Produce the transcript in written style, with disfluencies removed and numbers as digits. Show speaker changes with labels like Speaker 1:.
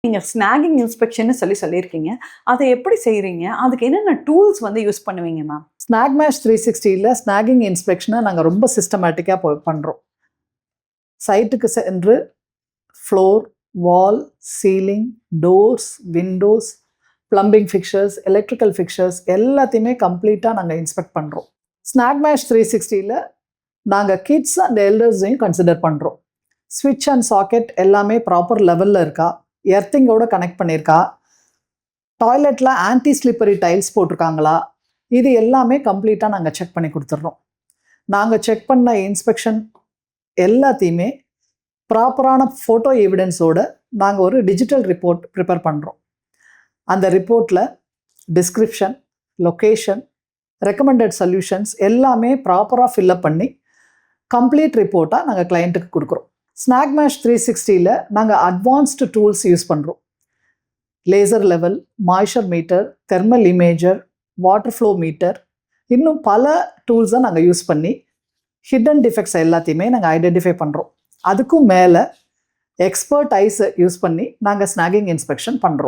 Speaker 1: நீங்க ஸ்னாகிங் இன்ஸ்பெக்ஷன்னு சொல்லியிருக்கீங்க. அத எப்படி செய்றீங்க? அதுக்கு என்னென்ன டூல்ஸ் வந்து யூஸ் பண்ணுவீங்க மேம்?
Speaker 2: ஸ்னாக்மேஷ் 360ல ஸ்னாகிங் இன்ஸ்பெக்ஷனை நாங்கள் ரொம்ப சிஸ்டமேட்டிக்காக பண்ணுறோம். சைட்டுக்கு சென்று floor, wall, ceiling, doors, windows, plumbing fixtures, electrical fixtures எல்லாத்தையுமே கம்ப்ளீட்டாக நாங்கள் இன்ஸ்பெக்ட் பண்ணுறோம். ஸ்னாக்மேஷ் 360ல நாங்கள் கிட்ஸ் அண்ட் எல்டர்ஸையும் கன்சிடர் பண்ணுறோம். ஸ்விட்ச் அண்ட் சாக்கெட் எல்லாமே ப்ராப்பர் லெவலில் இருக்கா, எர்த்திங்கோட கனெக்ட் பண்ணியிருக்கா, டாய்லெட்டில் ஆன்டி ஸ்லிப்பரி டைல்ஸ் போட்டிருக்காங்களா, இது எல்லாமே கம்ப்ளீட்டாக நாங்கள் செக் பண்ணி கொடுத்துட்றோம். நாங்கள் செக் பண்ண இன்ஸ்பெக்ஷன் எல்லாத்தையுமே ப்ராப்பரான ஃபோட்டோ எவிடன்ஸோடு நாங்கள் ஒரு டிஜிட்டல் ரிப்போர்ட் ப்ரிப்பேர் பண்ணுறோம். அந்த ரிப்போர்ட்டில் டிஸ்கிரிப்ஷன், லொக்கேஷன், ரெக்கமெண்டட் சொல்யூஷன்ஸ் எல்லாமே ப்ராப்பராக ஃபில்அப் பண்ணி கம்ப்ளீட் ரிப்போர்ட்டாக நாங்கள் கிளைண்ட்டுக்கு கொடுக்குறோம். ஸ்னாக்மேஷ் 360ல நாங்கள் அட்வான்ஸ்டு டூல்ஸ் யூஸ் பண்ணுறோம். Laser level, moisture meter, thermal imager, water flow meter, இன்னும் பல டூல்ஸை நாங்கள் யூஸ் பண்ணி ஹிடன் டிஃபெக்ட்ஸ் எல்லாத்தையுமே நாங்கள் ஐடென்டிஃபை பண்ணுறோம். அதுக்கும் மேலே எக்ஸ்பர்ட் ஐஸை யூஸ் பண்ணி நாங்கள் ஸ்னாகிங் இன்ஸ்பெக்ஷன் பண்ணுறோம்.